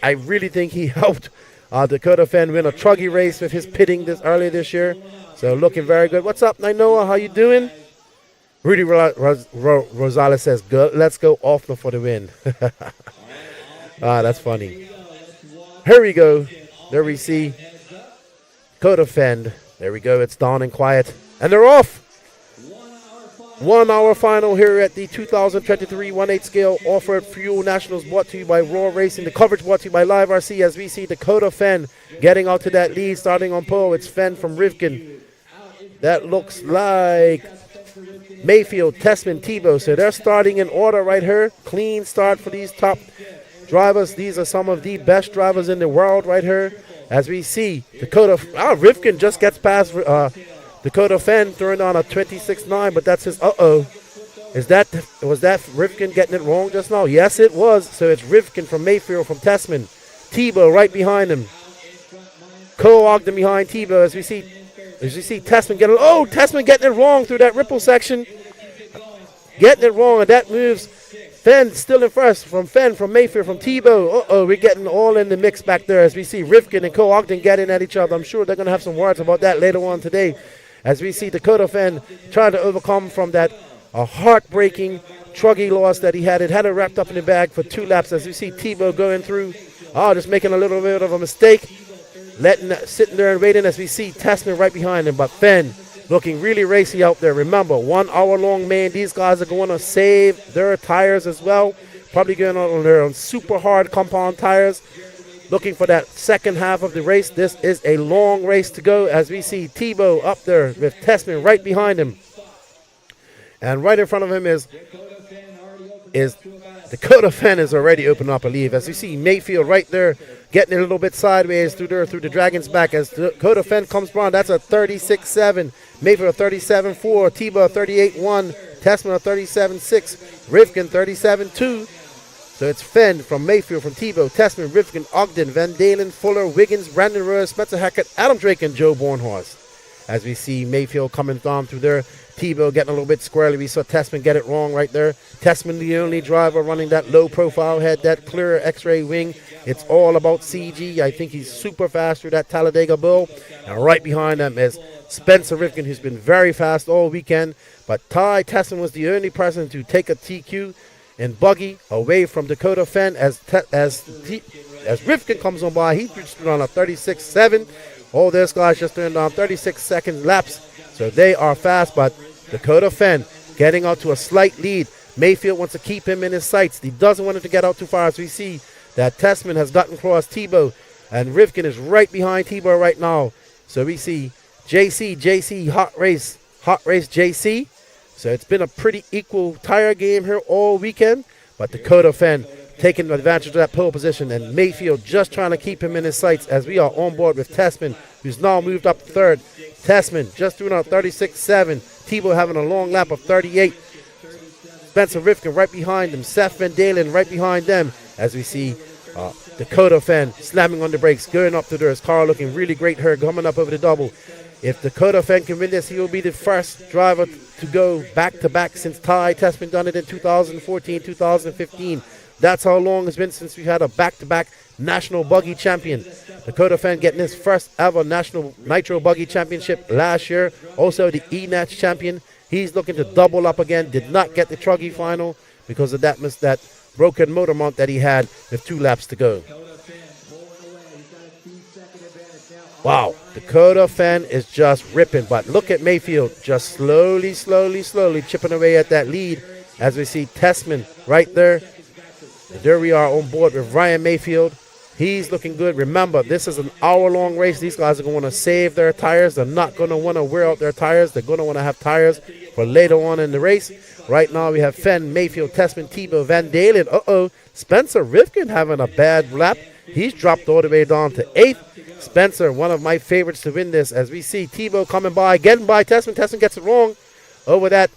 I really think he helped Dakota Fenn win a truggy race with his pitting earlier this year. So looking very good. What's up, Nainoa? How you doing? Rudy Rosales says, let's go Offroad for the win. That's funny. Here we go. There we see Dakota Fenn. There we go. It's dawn and quiet. And they're off. 1 hour final here at the 2023 1/8 scale Offroad Fuel Nationals, brought to you by Raw Racing. The coverage brought to you by Live RC as we see Dakota Fenn getting out to that lead, starting on pole. It's Fenn from Rivkin. That looks like Mayfield, Tessman, Tebow. So they're starting in order right here. Clean start for these top drivers. These are some of the best drivers in the world right here. As we see Dakota, Rivkin just gets past Dakota Fenn, throwing on a 26.9, but that's his, was that Rivkin getting it wrong just now? Yes, it was. So it's Rivkin from Mayfield from Tessman. Tebow right behind him. Cole Ogden behind Tebow as we see Tessman Tessman getting it wrong through that ripple section. Getting it wrong, and that moves Fenn still in first from Fenn, from Mayfield, from Tebow. We're getting all in the mix back there as we see Rivkin and Cole Ogden getting at each other. I'm sure they're going to have some words about that later on today. As we see Dakota Fenn trying to overcome from that heartbreaking truggy loss that he had. It had it wrapped up in the bag for 2 laps. As we see Tebow going through, just making a little bit of a mistake, sitting there and waiting as we see Tessman right behind him. But Fenn looking really racy out there. Remember, 1 hour long main. These guys are going to save their tires as well. Probably going on their own super hard compound tires. Looking for that second half of the race. This is a long race to go as we see Tebow up there with Tessman right behind him. And right in front of him is Dakota Fenn is already opened up a lead. As we see Mayfield right there getting a little bit sideways through the Dragon's back. As Dakota Fenn comes around, that's a 36.7. Mayfield a 37.4. Tebow a 38.1. Tessman a 37.6. Rivkin 37.2. So it's Fenn from Mayfield, from Tebow, Tessman, Rivkin, Ogden, Van Dalen, Fuller, Wiggins, Brandon Rose, Spencer Hackett, Adam Drake, and Joe Bornhorst. As we see Mayfield coming down through there, Tebow getting a little bit squirrely. We saw Tessman get it wrong right there. Tessman, the only driver running that low profile head, that clear X-ray wing. It's all about CG. I think he's super fast through that Talladega Bull. And right behind them is Spencer Rivkin, who's been very fast all weekend. But Ty Tessman was the only person to take a TQ and Buggy away from Dakota Fenn as Rivkin comes on by. He reached on a 36.7. All those guys just turned on 36-second laps. So they are fast, but Dakota Fenn getting out to a slight lead. Mayfield wants to keep him in his sights. He doesn't want him to get out too far. As we see that Tessman has gotten across Tebow, and Rivkin is right behind Tebow right now. So we see JC, hot race JC. So it's been a pretty equal tire game here all weekend, but Dakota Fenn taking advantage of that pole position, and Mayfield just trying to keep him in his sights as we are on board with Tessman, who's now moved up to third. Tessman just doing out 36.7. Tebow having a long lap of 38. Spencer Rivkin right behind him. Seth Van Dalen right behind them as we see Dakota Fenn slamming on the brakes, going up to there. His car looking really great here, coming up over the double. If Dakota Fenn can win this, he will be the first driver to go back-to-back since Ty Tessman done it in 2014, 2015. That's how long it's been since we had a back-to-back national buggy champion. Dakota Fenn getting his first ever national Nitro buggy championship last year. Also the E-Nats champion. He's looking to double up again. Did not get the truggy final because of that broken motor mount that he had with 2 laps to go. Wow, Dakota Fenn is just ripping, but look at Mayfield just slowly chipping away at that lead as we see Tessman right there. There we are on board with Ryan Mayfield. He's looking good. Remember, this is an hour-long race. These guys are going to save their tires. They're not going to want to wear out their tires. They're going to want to have tires for later on in the race. Right now we have Fenn, Mayfield, Tessman, Tebow, Van Dalen. Spencer Rivkin having a bad lap. He's dropped all the way down to 8th. Spencer, one of my favorites to win this, as we see Tebow coming by, getting by Tessman. Tessman gets it wrong over that,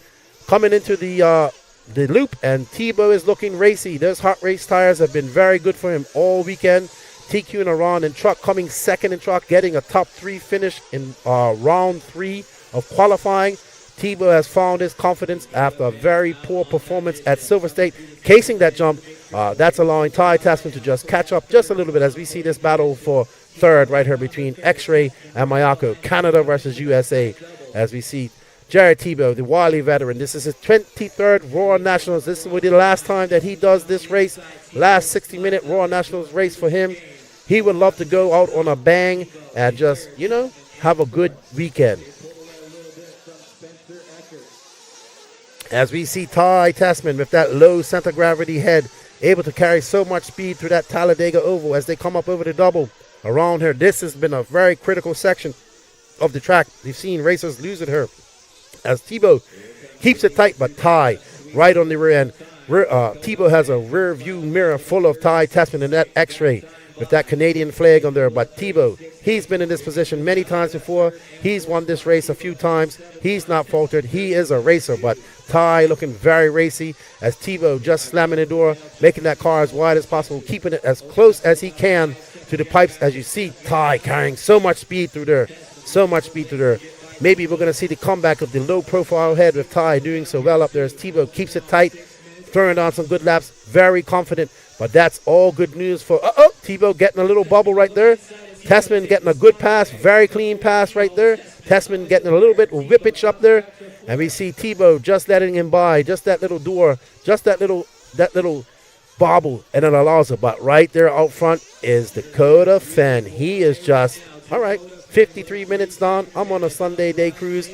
coming into the loop, and Tebow is looking racy. Those hot race tires have been very good for him all weekend. TQing around in truck, coming second in truck, getting a top 3 finish in round 3 of qualifying. Tebow has found his confidence after a very poor performance at Silver State, casing that jump That's allowing Ty Tasman to just catch up just a little bit as we see this battle for third right here between X-Ray and Mayako. Canada versus USA as we see Jared Tebow, the wily veteran. This is his 23rd Raw Nationals. This will be the last time that he does this race. Last 60-minute Raw Nationals race for him. He would love to go out on a bang and just, you know, have a good weekend. As we see Ty Tasman with that low center gravity head, able to carry so much speed through that Talladega Oval as they come up over the double around here. This has been a very critical section of the track. We've seen racers lose it here as Tebow keeps it tight, but Ty right on the rear end. Tebow has a rear view mirror full of Ty Tasman and that X-Ray with that Canadian flag on there. But Tebow, he's been in this position many times before. He's won this race a few times. He's not faltered. He is a racer, but Ty looking very racy as Tebow just slamming the door, making that car as wide as possible, keeping it as close as he can to the pipes as you see Ty carrying so much speed through there. So much speed through there. Maybe we're going to see the comeback of the low-profile head with Ty doing so well up there as Tebow keeps it tight, throwing on some good laps, very confident. But that's all good news for, Tebow getting a little bubble right there. Tasman getting a good pass, very clean pass right there. Tasman getting a little bit whippage up there. And we see Tebow just letting him by, just that little door, just that little bobble, and it allows it. But right there out front is Dakota Fenn. He is just, all right, 53 minutes down. I'm on a Sunday day cruise.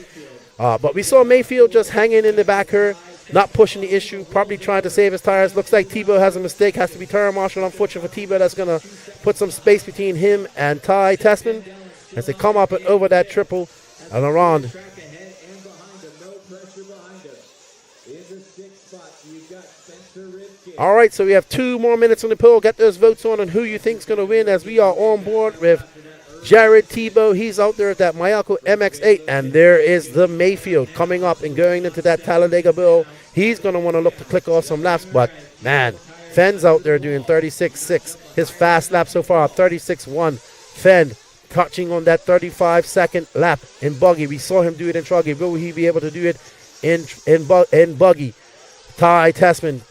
But we saw Mayfield just hanging in the back here, not pushing the issue, probably trying to save his tires. Looks like Tebow has a mistake, has to be tire marshal. Unfortunate for Tebow, that's going to put some space between him and Ty Tasman as they come up and over that triple and around. All right, so we have 2 more minutes on the poll. Get those votes on who you think's going to win as we are on board with Jared Tebow. He's out there at that Mayako MX-8, and there is the Mayfield coming up and going into that Talladega Bill. He's going to want to look to click off some laps, but man, Fenn's out there doing 36.6. His fast lap so far, 36.1. Fenn touching on that 35-second lap in Buggy. We saw him do it in Truggy. Will he be able to do it in Buggy? Ty Tasman,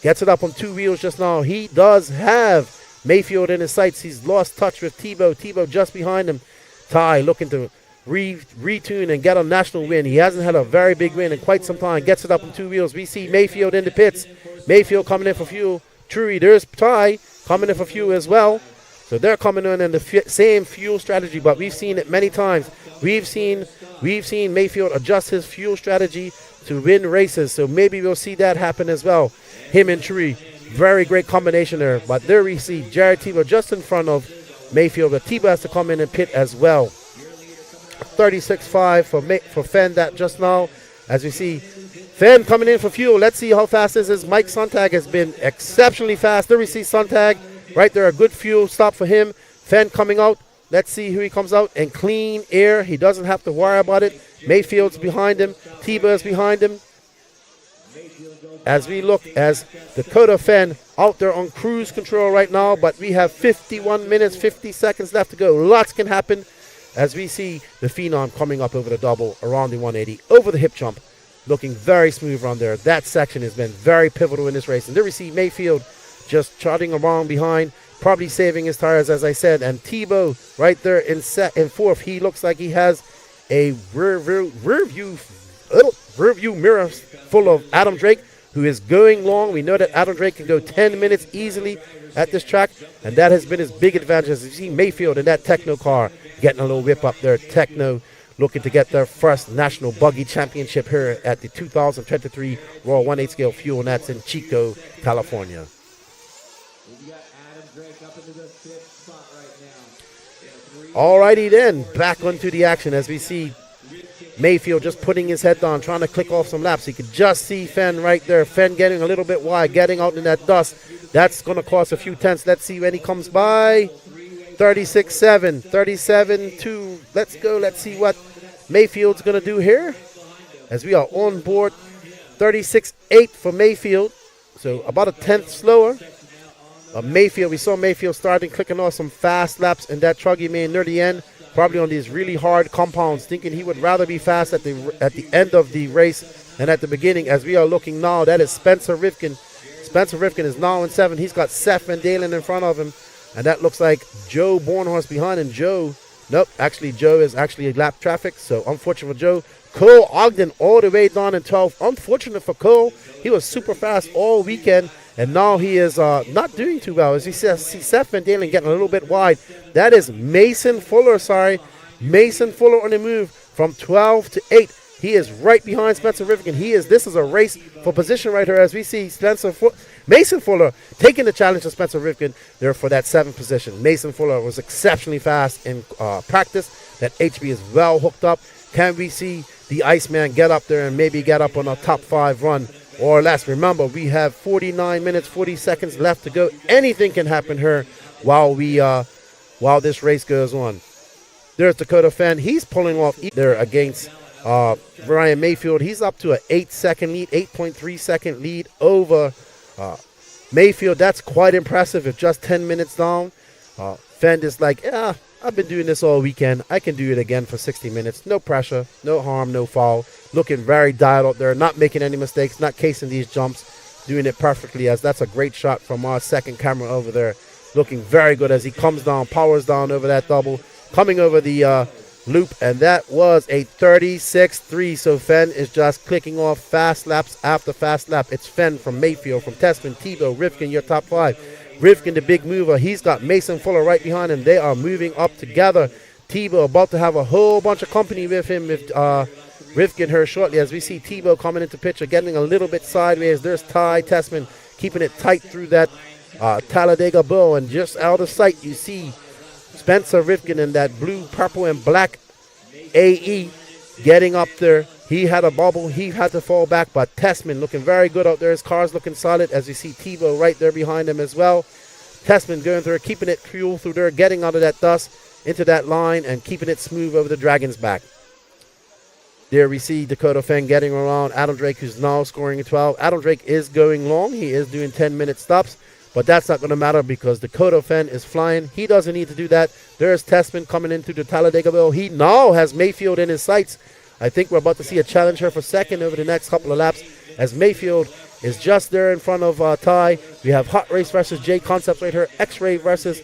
gets it up on 2 wheels just now. He does have Mayfield in his sights. He's lost touch with Tebow. Tebow just behind him. Ty looking to retune and get a national win. He hasn't had a very big win in quite some time. Gets it up on 2 wheels. We see Mayfield in the pits. Mayfield coming in for fuel. Truly, there's Ty coming in for fuel as well. So they're coming in the same fuel strategy, but we've seen it many times. We've seen Mayfield adjust his fuel strategy to win races. So maybe we'll see that happen as well. Him and Tree. Very great combination there. But there we see Jared Tebow just in front of Mayfield. But Tebow has to come in and pit as well. 36.5 for Fenn that just now. As we see Fenn coming in for fuel. Let's see how fast this is. Mike Sontag has been exceptionally fast. There we see Sontag right there. A good fuel stop for him. Fenn coming out. Let's see who he comes out in clean air. He doesn't have to worry about it. Mayfield's behind him. Tebow is behind him. As we look as Dakota Fenn out there on cruise control right now, but we have 51 minutes, 50 seconds left to go. Lots can happen as we see the Phenom coming up over the double around the 180, over the hip jump, looking very smooth around there. That section has been very pivotal in this race. And there we see Mayfield just trotting around behind, probably saving his tires, as I said. And Tebow right there in fourth. He looks like he has a rear view mirror full of Adam Drake, who is going long. We know that Adam Drake can go 10 minutes easily at this track, and that has been his big advantage. As you see Mayfield in that Techno car getting a little whip up there. Techno looking to get their first national buggy championship here at the 2023 Royal 1/8 scale fuel, and that's in Chico, California. Alrighty then, back onto the action as we see Mayfield just putting his head down, trying to click off some laps. You could just see Fenn right there. Fenn getting a little bit wide, getting out in that dust. That's going to cost a few tenths. Let's see when he comes by. 36.7, 37.2. Let's go. Let's see what Mayfield's going to do here as we are on board. 36.8 for Mayfield. So about a tenth slower. Mayfield, we saw Mayfield starting clicking off some fast laps in that Truggy main near the end. Probably on these really hard compounds, thinking he would rather be fast at the end of the race than at the beginning. As we are looking now, that is Spencer Rivkin. Spencer Rifkin is now in 7th. He's got Seth Van Dalen in front of him. And that looks like Joe Bornhorst behind him. Nope, actually Joe is actually lap traffic. So unfortunate for Joe. Cole Ogden all the way down in 12th. Unfortunate for Cole. He was super fast all weekend. And now he is not doing too well. As he says, see Seth Van Dalen getting a little bit wide. That is Mason Fuller, Mason Fuller on the move from 12 to 8. He is right behind Spencer Rifkin. This is a race for position right here as we see Mason Fuller taking the challenge of Spencer Rifkin there for that 7th position. Mason Fuller was exceptionally fast in practice. That HB is well hooked up. Can we see the Iceman get up there and maybe get up on a top 5 run or less? Remember, we have 49 minutes, 40 seconds left to go. Anything can happen here while this race goes on. There's Dakota Fenn. He's pulling off there against Ryan Mayfield. He's up to an 8-second lead, 8.3 second lead over Mayfield. That's quite impressive if just 10 minutes down. Fenn is like, yeah, I've been doing this all weekend. I can do it again for 60 minutes. No pressure, no harm, no foul. Looking very dialed out there, not making any mistakes, not casing these jumps, doing it perfectly, as that's a great shot from our second camera over there. Looking very good as he comes down, powers down over that double, coming over the loop, and that was a 36.3. So Fenn is just clicking off fast laps after fast lap. It's Fenn from Mayfield, from Tessman, Tebow, Rifkin, your top 5. Rifkin, the big mover. He's got Mason Fuller right behind him. They are moving up together. Tebow about to have a whole bunch of company with him, with Rifkin here shortly, as we see Tebow coming into picture, getting a little bit sideways. There's Ty Tessman keeping it tight through that Talladega Bowl, and just out of sight you see Spencer Rifkin in that blue, purple, and black AE getting up there. He had a bubble. He had to fall back, but Tessman looking very good out there. His car's looking solid, as you see Tebow right there behind him as well. Tessman going through, keeping it cool through there, getting out of that dust into that line and keeping it smooth over the Dragon's back. There we see Dakota Fenn getting around Adam Drake, who's now scoring a 12. Adam Drake is going long. He is doing 10-minute stops, but that's not going to matter because Dakota Fenn is flying. He doesn't need to do that. There's Tessman coming into the Talladega Bowl. He now has Mayfield in his sights. I think we're about to see a challenge here for second over the next couple of laps, as Mayfield is just there in front of Ty. We have Hot Race versus J Concepts right here, X-Ray versus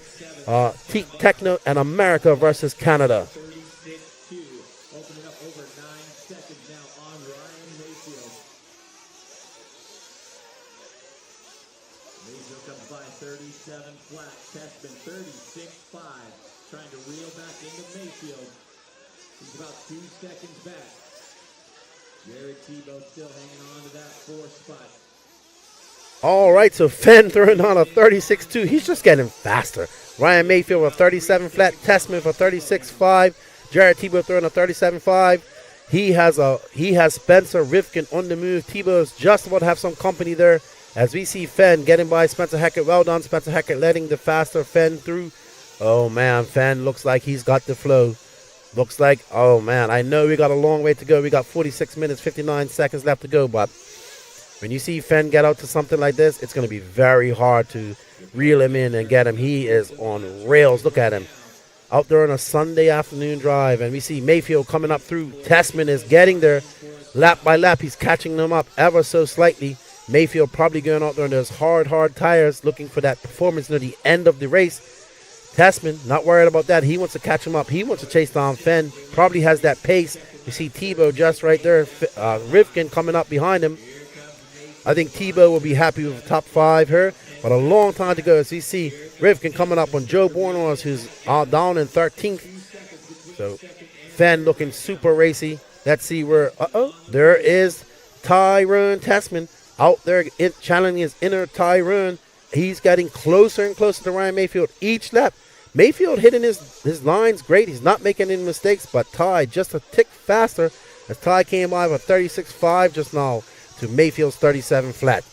Teak Techno, and America versus Canada. Seconds back. Jared Tebow still hanging on to that 4th spot. All right, so Fenn throwing on a 36.2. He's just getting faster. Ryan Mayfield with 37 flat. Tessman for 36.5. Jared Tebow throwing a 37.5. He has Spencer Rifkin on the move. Tebow is just about to have some company there, as we see Fenn getting by Spencer Hackett. Well done, Spencer Hackett, letting the faster Fenn through. Oh man, Fenn looks like he's got the flow. Looks like, oh man, I know we got a long way to go. We got 46 minutes, 59 seconds left to go. But when you see Fenn get out to something like this, it's going to be very hard to reel him in and get him. He is on rails. Look at him. Out there on a Sunday afternoon drive. And we see Mayfield coming up through. Tessman is getting there lap by lap. He's catching them up ever so slightly. Mayfield probably going out there on those hard tires, looking for that performance near the end of the race. Tessman, not worried about that. He wants to catch him up. He wants to chase down Fenn. Probably has that pace. You see Tebow just right there. Rifkin coming up behind him. I think Tebow will be happy with the top 5 here. But a long time to go. As you see Rifkin coming up on Joe Bornhorst, who's down in 13th. So Fenn looking super racy. Let's see where, there is Tyrone Tessman out there channeling his inner Tyrone. He's getting closer and closer to Ryan Mayfield each lap. Mayfield hitting his lines great. He's not making any mistakes, but Ty just a tick faster as Ty came by with 36.5 just now to Mayfield's 37 flat.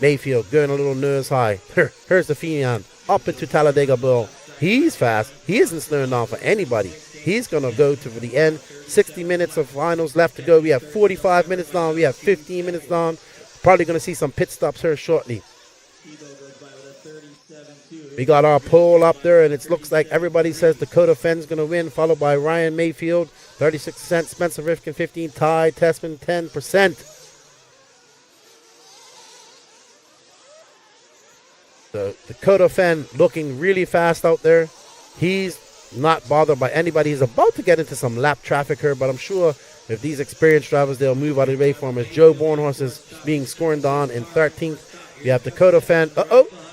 Mayfield going a little nose high. Here's the Phenom up into Talladega Bowl. He's fast. He isn't slowing down for anybody. He's going to go to the end. 60 minutes of finals left to go. We have 45 minutes down. We have 15 minutes down. Probably going to see some pit stops here shortly. We got our poll up there, and it looks like everybody says Dakota Fenn's going to win, followed by Ryan Mayfield, 36%, Spencer Rifkin, 15%, Ty Tessman, 10%. the Dakota Fen looking really fast out there. He's not bothered by anybody. He's about to get into some lap traffic here, but I'm sure if these experienced drivers, they'll move out of the way for him. As Joe Bornhorst is being scored on in 13th. We have Dakota Fen.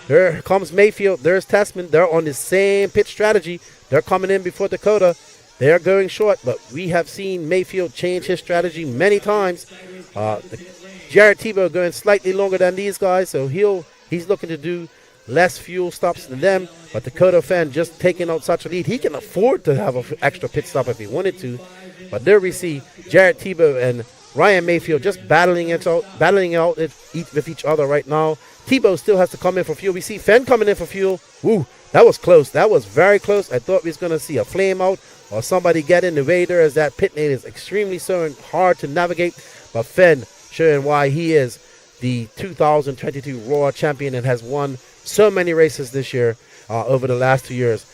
There comes Mayfield. There's Tessman. They're on the same pit strategy. They're coming in before Dakota. They're going short, but we have seen Mayfield change his strategy many times. Jared Tebow going slightly longer than these guys, so he's looking to do less fuel stops than them. But Dakota Fen just taking out such a lead. He can afford to have an extra pit stop if he wanted to. But there we see Jared Tebow and Ryan Mayfield just battling it out with each other right now. Tebow still has to come in for fuel. We see Fen coming in for fuel. Woo, that was close. That was very close. I thought we was going to see a flame out or somebody get in the way there, as that pit lane is extremely so hard to navigate. But Fen showing why he is the 2022 Raw champion and has won so many races this year over the last 2 years.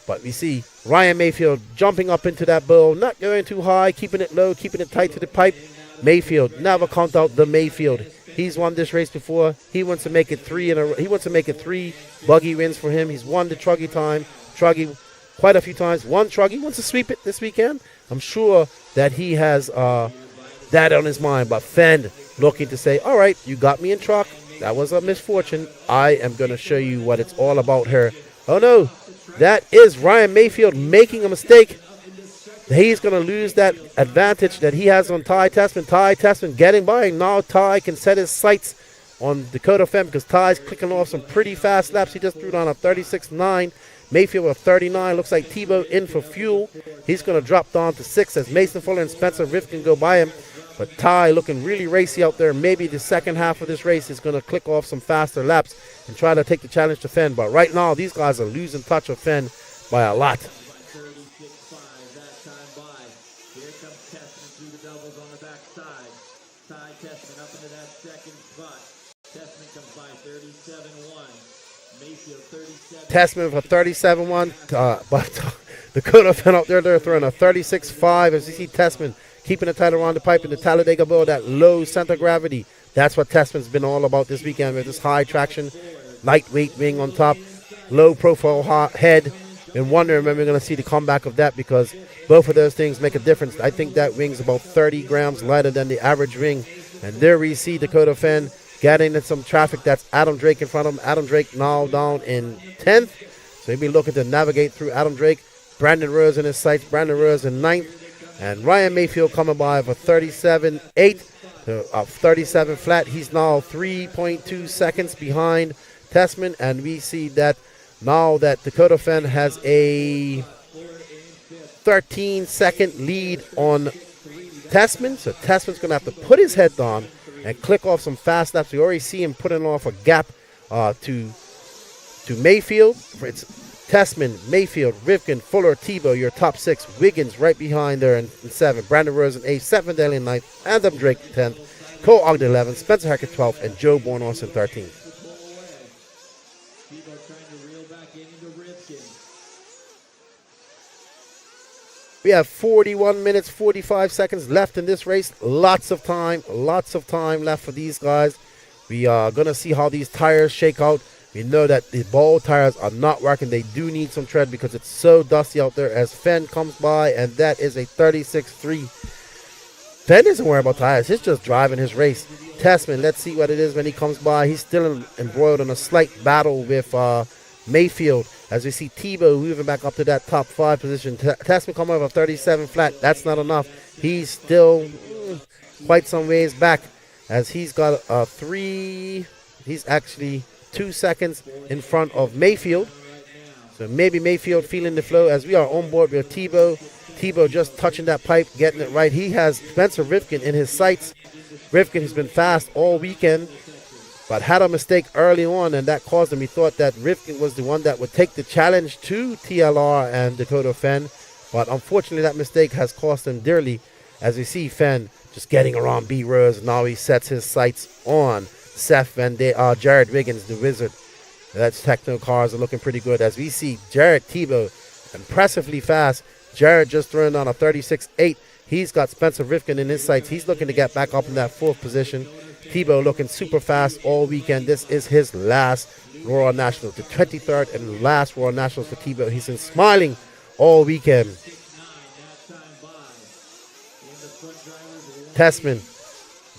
But we see Ryan Mayfield jumping up into that bowl, not going too high, keeping it low, keeping it tight to the pipe. Mayfield, never count out the Mayfield. He's won this race before. He wants to make it he wants to make it 3 buggy wins for him. He's won the Truggy quite a few times. One Truggy, wants to sweep it this weekend. I'm sure that he has that on his mind. But Fen looking to say, all right, you got me in truck. That was a misfortune. I am going to show you what it's all about here. Oh no, that is Ryan Mayfield making a mistake. He's going to lose that advantage that he has on Ty Tessman. Ty Tessman getting by. Now Ty can set his sights on Dakota Fen because Ty's clicking off some pretty fast laps. He just threw down a 36.9. Mayfield with 39. Looks like Tebow in for fuel. He's going to drop down to 6 as Mason Fuller and Spencer Rifkin go by him. But Ty looking really racy out there. Maybe the second half of this race is going to click off some faster laps and try to take the challenge to Fen. But right now, these guys are losing touch of Fen by a lot. Tessman for 37.1, but Dakota Fen out there, they're throwing a 36.5. As you see Tessman keeping it tight around the pipe in the Talladega Bowl, that low center gravity. That's what Tessman's been all about this weekend with this high traction, lightweight wing on top, low profile head. And wondering when we're going to see the comeback of that, because both of those things make a difference. I think that wing's about 30 grams lighter than the average wing. And there we see Dakota Fen getting in some traffic. That's Adam Drake in front of him. Adam Drake now down in 10th. So he'll be looking to navigate through Adam Drake. Brandon Rose in his sights. Brandon Rose in 9th. And Ryan Mayfield coming by for 37.8 to 37 flat. He's now 3.2 seconds behind Tessman. And we see that now that Dakota Fen has a 13-second lead on Tessman. So Tessman's going to have to put his head down and click off some fast laps. We already see him putting off a gap to Mayfield. It's Tessman, Mayfield, Rifkin, Fuller, Tebow, your top 6. Wiggins right behind there in 7. Brandon Rose in 8th. 7th, Daly in 9th. Adam Drake 10th. Cole Ogden 11th. Spencer Hackett 12th. And Joe Bornhorst in 13th. We have 41 minutes, 45 seconds left in this race. Lots of time left for these guys. We are going to see how these tires shake out. We know that the ball tires are not working. They do need some tread because it's so dusty out there as Fen comes by, and that is a 36.3. Fen isn't worried about tires. He's just driving his race. Tessman, let's see what it is when he comes by. He's still embroiled in a slight battle with Mayfield. As we see Tebow moving back up to that top 5 position. Tessman coming over 37 flat. That's not enough. He's still quite some ways back as he's got a 3. He's actually 2 seconds in front of Mayfield. So maybe Mayfield feeling the flow as we are on board with Tebow. Tebow just touching that pipe, getting it right. He has Spencer Rifkin in his sights. Rifkin has been fast all weekend, but had a mistake early on, and that caused him. He thought that Rifkin was the one that would take the challenge to TLR and Dakota Fen, but unfortunately that mistake has cost him dearly. As we see Fen just getting around B. Rose, now he sets his sights on Seth Van Jared Wiggins, the Wizard. That's Techno cars are looking pretty good. As we see Jared Tebow impressively fast. Jared just throwing on a 36.8. He's got Spencer Rifkin in his sights. He's looking to get back up in that 4th position. Tebow looking super fast all weekend. This is his last Royal Nationals, the 23rd and last Royal Nationals for Tebow. He's been smiling all weekend. Tessman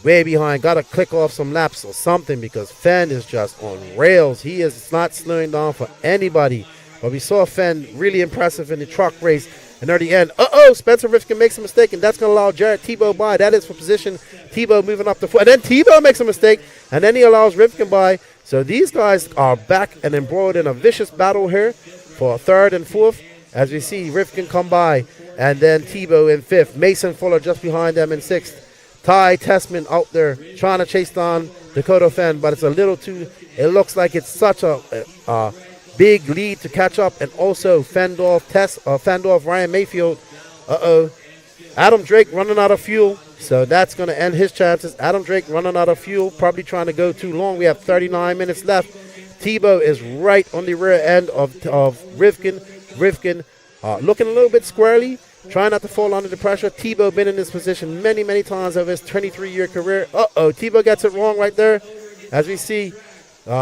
way behind, got to click off some laps or something because Fenn is just on rails. He is not slowing down for anybody. But we saw Fenn really impressive in the truck race. And near the end, Spencer Rifkin makes a mistake, and that's going to allow Jarrett Tebow by. That is for position. Tebow moving up the foot. And then Tebow makes a mistake, and then he allows Rifkin by. So these guys are back and embroiled in a vicious battle here for third and fourth. As we see Rifkin come by, and then Tebow in fifth. Mason Fuller just behind them in sixth. Ty Tessman out there trying to chase down Dakota Fenn, but it's a little too, it looks like it's such a big lead to catch up, and also Fendorf, Ryan Mayfield. Adam Drake running out of fuel, so that's going to end his chances. Adam Drake running out of fuel, probably trying to go too long. We have 39 minutes left. Tebow is right on the rear end of Rifkin. Rifkin looking a little bit squarely, trying not to fall under the pressure. Tebow been in this position many, many times over his 23-year career. Tebow gets it wrong right there. As we see,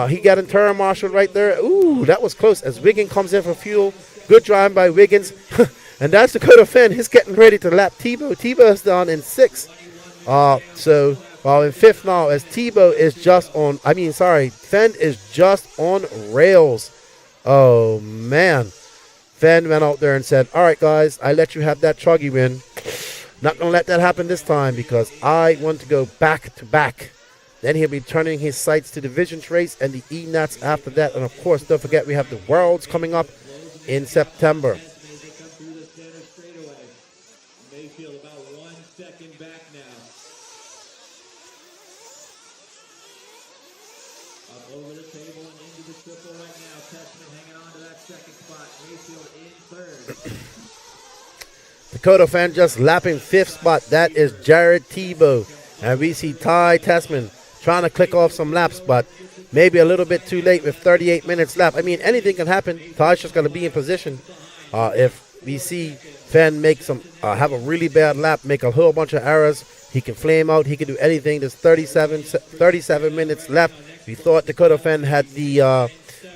he got in turn marshaled right there. Ooh, that was close as Wiggins comes in for fuel. Good driving by Wiggins. And that's Dakota Fenn. He's getting ready to lap Tebow. Tebow is down in sixth. In fifth now as Tebow is just on, Fenn is just on rails. Oh, man. Fenn went out there and said, all right, guys, I let you have that truggy win. Not going to let that happen this time because I want to go back to back. Then he'll be turning his sights to the Visions race and the E-Nats after that. And, of course, don't forget we have the Worlds coming up in September. Mayfield about 1 second back now. Up over the table and into the triple right now. Tessman hanging on to that second spot. Mayfield in third. Dakota Fenn just lapping fifth spot. That is Jared Tebow. And we see Ty Tessman trying to click off some laps, but maybe a little bit too late with 38 minutes left. Anything can happen. Ty's just going to be in position. If we see Fenn make have a really bad lap, make a whole bunch of errors, he can flame out. He can do anything. There's 37 minutes left. We thought Dakota Fenn had the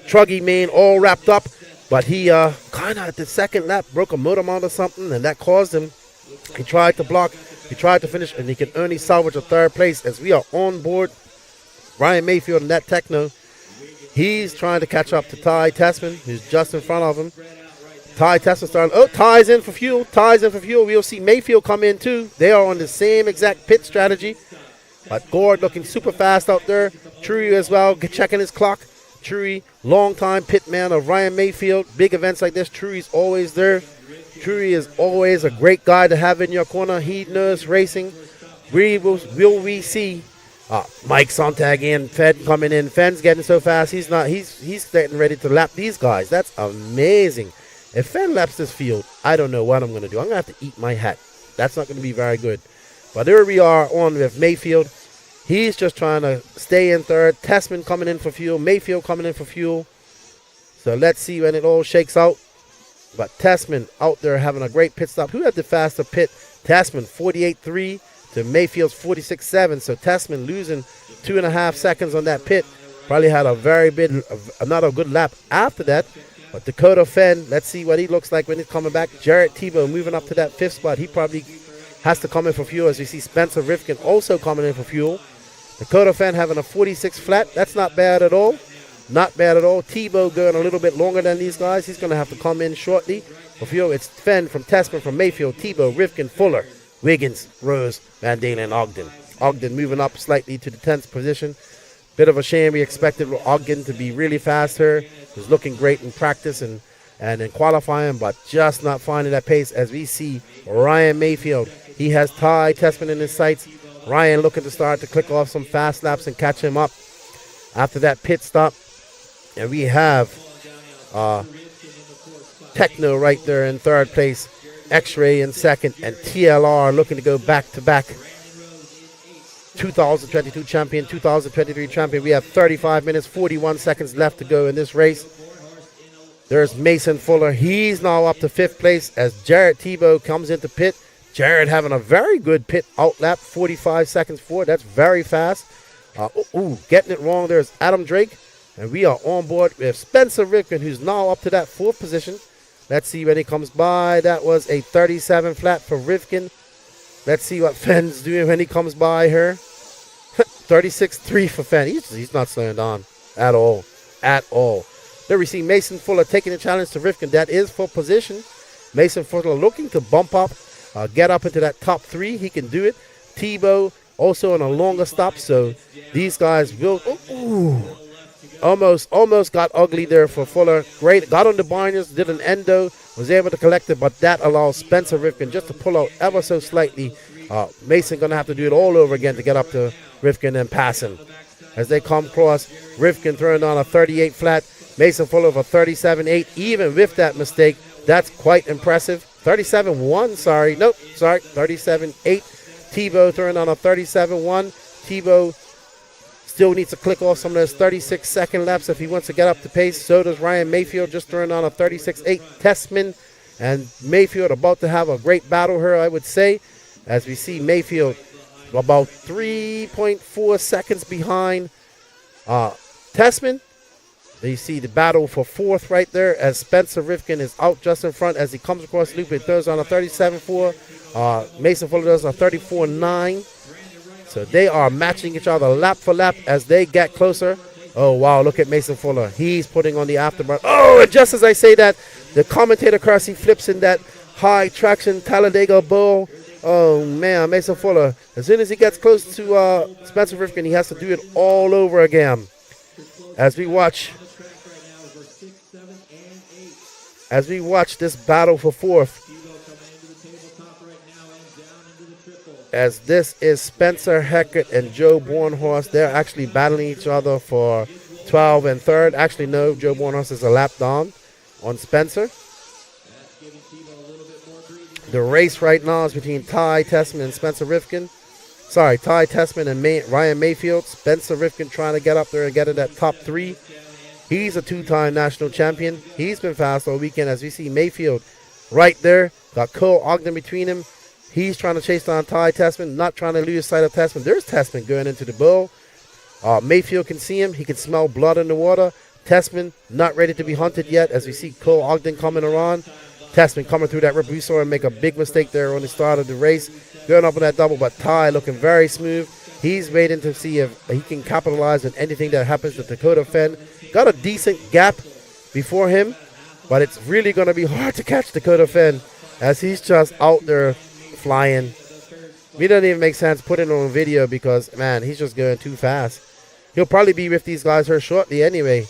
truggy main all wrapped up, but he kind of at the second lap broke a motor mount or something, and that caused him. He tried to block. He tried to finish, and he can only salvage a third place as we are on board. Ryan Mayfield and that Techno. He's trying to catch up to Ty Tessman, who's just in front of him. Ty Tessman starting. Ty's in for fuel. We'll see Mayfield come in too. They are on the same exact pit strategy. But Gord looking super fast out there. Truey as well, checking his clock. Truey, long-time pit man of Ryan Mayfield. Big events like this, Truey's always there. Truey is always a great guy to have in your corner. He knows racing. Will we see Mike Sontag and Fenn coming in? Fenn's getting so fast. He's getting ready to lap these guys. That's amazing. If Fenn laps this field, I don't know what I'm going to do. I'm going to have to eat my hat. That's not going to be very good. But there we are on with Mayfield. He's just trying to stay in third. Tessman coming in for fuel. Mayfield coming in for fuel. So let's see when it all shakes out. But Tessman out there having a great pit stop. Who had the faster pit? Tessman 48.3 to Mayfield's 46.7. So Tessman losing 2.5 seconds on that pit. Probably had a very big, another good lap after that. But Dakota Fenn, let's see what he looks like when he's coming back. Jarrett Tebow moving up to that fifth spot. He probably has to come in for fuel as we see Spencer Rifkin also coming in for fuel. Dakota Fenn having a 46 flat. That's not bad at all. Not bad at all. Tebow going a little bit longer than these guys. He's going to have to come in shortly for fuel. It's Fenn from Tessman, from Mayfield, Tebow, Rifkin, Fuller, Wiggins, Rose, Van Dalen, and Ogden. Ogden moving up slightly to the 10th position. Bit of a shame. We expected Ogden to be really fast here. He was looking great in practice and in qualifying, but just not finding that pace as we see Ryan Mayfield. He has Ty Tessman in his sights. Ryan looking to start to click off some fast laps and catch him up after that pit stop. And we have Techno right there in third place, X-Ray in second, and TLR looking to go back-to-back. 2022 champion, 2023 champion. We have 35 minutes, 41 seconds left to go in this race. There's Mason Fuller. He's now up to fifth place as Jarrett Tebow comes into pit. Jarrett having a very good pit out lap, 45 seconds forward. That's very fast. Getting it wrong. There's Adam Drake. And we are on board with Spencer Rivkin, who's now up to that 4th position. Let's see when he comes by. That was a 37 flat for Rivkin. Let's see what Fenn's doing when he comes by her. 36.3 for Fenn. He's not slowing down at all. At all. There we see Mason Fuller taking the challenge to Rivkin. That is for position. Mason Fuller looking to bump up, get up into that top 3. He can do it. Tebow also on a longer stop. So these guys will... Ooh. Almost got ugly there for Fuller. Great. Got on the binders, did an endo, was able to collect it, but that allows Spencer Rivkin just to pull out ever so slightly. Mason going to have to do it all over again to get up to Rivkin and pass him. As they come across, Rivkin throwing on a 38 flat. Mason Fuller of a 37.8. Even with that mistake, that's quite impressive. 37.1, sorry. Nope, sorry. 37.8. Tebow throwing on a 37.1. Tebow still needs to click off some of those 36-second laps if he wants to get up to pace. So does Ryan Mayfield, just throwing on a 36.8. Tessman and Mayfield about to have a great battle here, I would say, as we see Mayfield about 3.4 seconds behind Tessman. You see the battle for 4th right there as Spencer Rivkin is out just in front as he comes across the loop. He throws on a 37.4. Mason Fuller does a 34.9. So they are matching each other lap for lap as they get closer. Oh, wow, look at Mason Fuller. He's putting on the afterburner. Oh, and just as I say that, the commentator curse, he flips in that high traction Talladega Bowl. Oh, man, Mason Fuller. As soon as he gets close to Spencer Rivkin, he has to do it all over again. As we watch this battle for 4th. As this is Spencer Heckert and Joe Bornhorst. They're actually battling each other for 12 and 3rd. Actually, no, Joe Bornhorst is a lap down on Spencer. The race right now is between Ty Tessman and Spencer Rivkin. Sorry, Ty Tessman and Ryan Mayfield. Spencer Rivkin trying to get up there and get in that top 3. He's a 2-time national champion. He's been fast all weekend as we see Mayfield right there. Got Cole Ogden between him. He's trying to chase down Ty Tessman, not trying to lose sight of Tessman. There's Tessman going into the bowl. Mayfield can see him. He can smell blood in the water. Tessman not ready to be hunted yet as we see Cole Ogden coming around. Tessman coming through that rip. We saw him make a big mistake there on the start of the race. Going up on that double, but Ty looking very smooth. He's waiting to see if he can capitalize on anything that happens to Dakota Fenn. Got a decent gap before him, but it's really going to be hard to catch Dakota Fenn as he's just out there flying. It doesn't even make sense putting it on video because, man, he's just going too fast. He'll probably be with these guys here shortly anyway.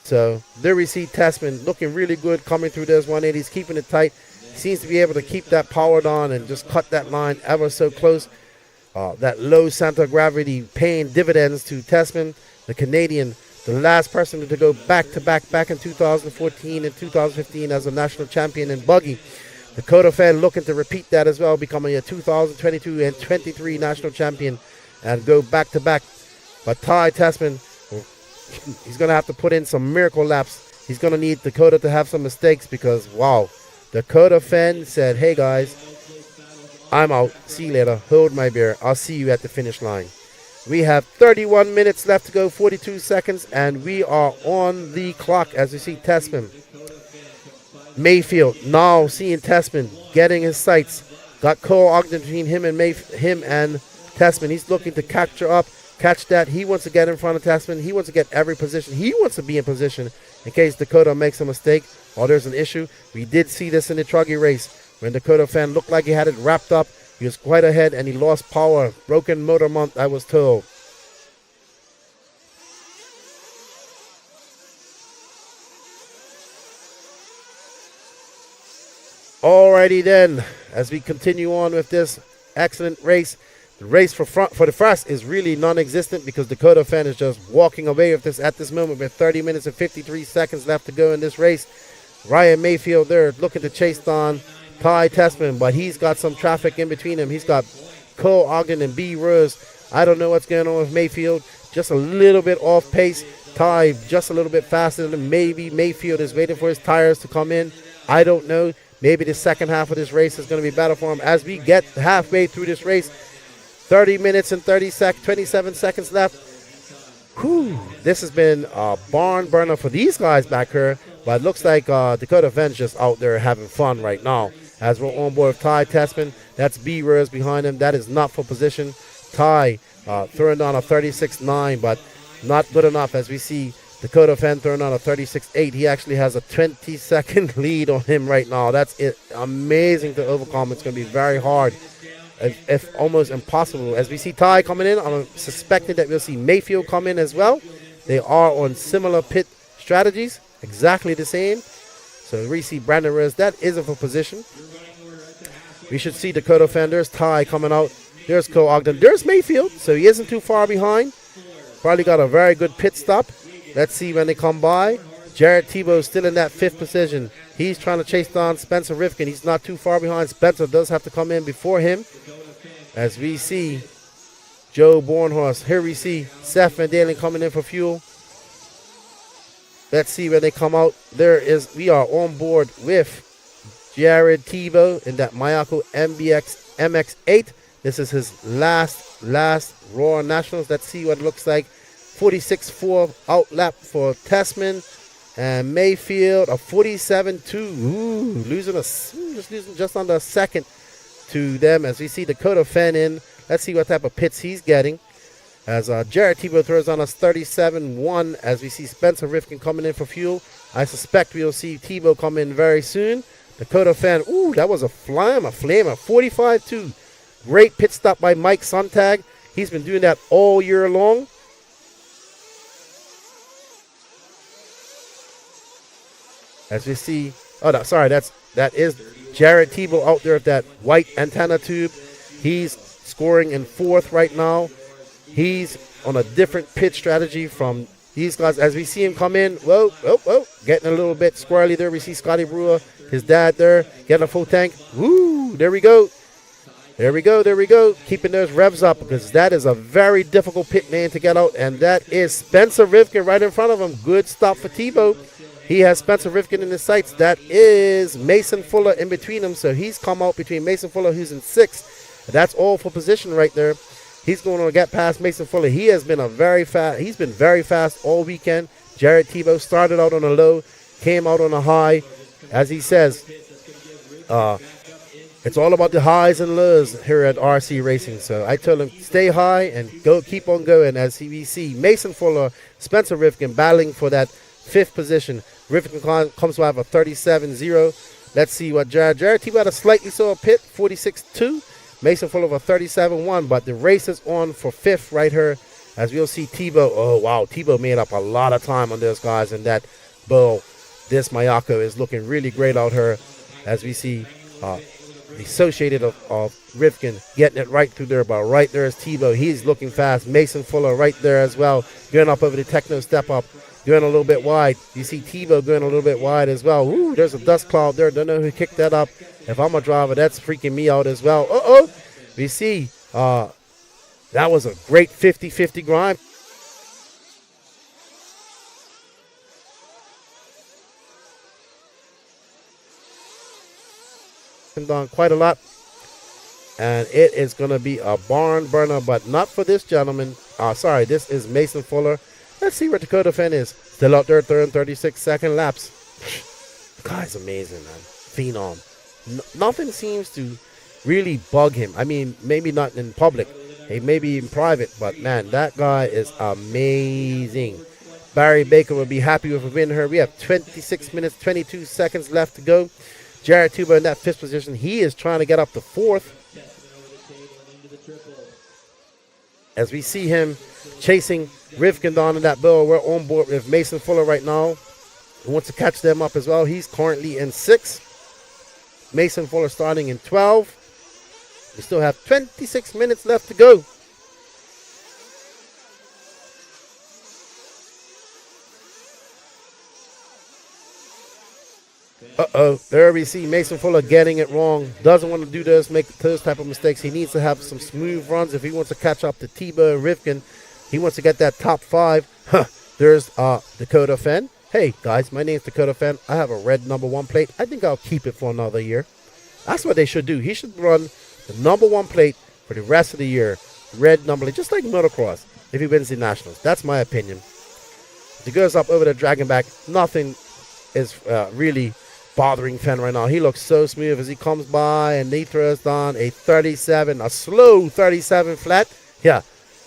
So there we see Tessman looking really good coming through those 180s, keeping it tight. He seems to be able to keep that powered on and just cut that line ever so close. That low center of gravity paying dividends to Tessman, the Canadian, the last person to go back-to-back back in 2014 and 2015 as a national champion in Buggy. Dakota Fenn looking to repeat that as well, becoming a 2022 and 23 national champion and go back-to-back. But Ty Tessman, he's going to have to put in some miracle laps. He's going to need Dakota to have some mistakes because, wow, Dakota Fenn said, hey, guys, I'm out. See you later. Hold my beer. I'll see you at the finish line. We have 31 minutes left to go, 42 seconds, and we are on the clock as we see Tessman. Mayfield now seeing Tessman getting his sights. Got Cole Ogden between him and Tessman. He's looking to catch that. He wants to get in front of Tessman. He wants to get every position. He wants to be in position in case Dakota makes a mistake or there's an issue. We did see this in the Truggy race when Dakota Fenn looked like he had it wrapped up. He was quite ahead and he lost power. Broken motor mount, I was told. Alrighty then, as we continue on with this excellent race. The race for the first is really non-existent because Dakota Fenn is just walking away with this at this moment with 30 minutes and 53 seconds left to go in this race. Ryan Mayfield there looking to chase down Ty Tessman, but he's got some traffic in between him. He's got Cole Ogden and B. Rose. I don't know what's going on with Mayfield. Just a little bit off pace. Ty just a little bit faster than him. Maybe Mayfield is waiting for his tires to come in. I don't know. Maybe the second half of this race is going to be better for him. As we get halfway through this race, 30 minutes and 27 seconds left. Whew, this has been a barn burner for these guys back here, but it looks like Dakota Fenn's just out there having fun right now. As we're on board with Ty Tessman, that's B-Rose behind him. That is not for position. Ty throwing down a 36.9, but not good enough as we see Dakota Fenn throwing on a 36.8. He actually has a 20-second lead on him right now. That's it. Amazing to overcome. It's going to be very hard, if almost impossible. As we see Ty coming in, I'm suspecting that we'll see Mayfield come in as well. They are on similar pit strategies, exactly the same. So we see Brandon Rose. That is for position. We should see Dakota Fenn. There's Ty coming out. There's Cole Ogden. There's Mayfield, so he isn't too far behind. Probably got a very good pit stop. Let's see when they come by. Jared Tebow still in that 5th position. He's trying to chase down Spencer Rifkin. He's not too far behind. Spencer does have to come in before him. As we see Joe Bornhorst. Here we see Seth Van Dalen coming in for fuel. Let's see when they come out. We are on board with Jared Tebow in that Mayako MX-8. This is his last Raw Nationals. Let's see what it looks like. 46.4 outlap for Tessman. And Mayfield, a 47.2. Ooh, losing just under a second to them as we see Dakota Fenn in. Let's see what type of pits he's getting. As Jared Tebow throws on us 37.1 as we see Spencer Rifkin coming in for fuel. I suspect we'll see Tebow come in very soon. Dakota Fenn, ooh, that was a flamer. 45.2. Great pit stop by Mike Sontag. He's been doing that all year long. As we see, that is Jared Tebow out there with that white antenna tube. He's scoring in 4th right now. He's on a different pit strategy from these guys. As we see him come in, whoa, getting a little bit squirrely there. We see Scotty Brewer, his dad there, getting a full tank. Woo, there we go. Keeping those revs up because that is a very difficult pit lane to get out. And that is Spencer Rifkin right in front of him. Good stop for Tebow. He has Spencer Rifkin in his sights. That is Mason Fuller in between them. So he's come out between Mason Fuller, who's in 6th. That's all for position right there. He's going to get past Mason Fuller. He has been he's been very fast all weekend. Jared Tebow started out on a low, came out on a high. As he says, it's all about the highs and lows here at RC Racing. So I told him, stay high and keep on going. As we see Mason Fuller, Spencer Rifkin battling for that 5th position. Rifkin comes by with a 37.0. Let's see what Jared Tebow had a slightly slower pit, 46.2. Mason Fuller with a 37.1, but the race is on for 5th right here. As we'll see Tebow. Oh, wow. Tebow made up a lot of time on those guys. And that bull, this Mayako, is looking really great out here. As we see the associated of Rifkin getting it right through there. But right there is Tebow. He's looking fast. Mason Fuller right there as well. Going up over the techno step up. Going a little bit wide. You see Tebow going a little bit wide as well. Ooh, there's a dust cloud there. Don't know who kicked that up. If I'm a driver, that's freaking me out as well. We see that was a great 50-50 grind. Done quite a lot. And it is going to be a barn burner, but not for this gentleman. This is Mason Fuller. Let's see where Dakota Fenn is. Still out there, 36-second laps. The guy's amazing, man. Phenom. Nothing seems to really bug him. I mean, maybe not in public. Maybe in private. But, man, that guy is amazing. Barry Baker will be happy with a win here. We have 26 minutes, 22 seconds left to go. Jared Tebow in that 5th position. He is trying to get up to 4th. As we see him chasing Rifkin down in that bill. We're on board with Mason Fuller right now. He wants to catch them up as well. He's currently in 6th. Mason Fuller starting in 12. We still have 26 minutes left to go. There we see Mason Fuller getting it wrong. Doesn't want to do this, make those type of mistakes. He needs to have some smooth runs if he wants to catch up to Tebow and Rifkin. He wants to get that top 5. There's Dakota Fenn. Hey, guys, my name's Dakota Fenn. I have a red number 1 plate. I think I'll keep it for another year. That's what they should do. He should run the number 1 plate for the rest of the year. Red number plate, just like motocross. if he wins the Nationals. That's my opinion. He goes up over the Dragonback. Nothing is really bothering Fenn right now. He looks so smooth as he comes by, and Nitro is down a 37, a slow 37 flat. Yeah,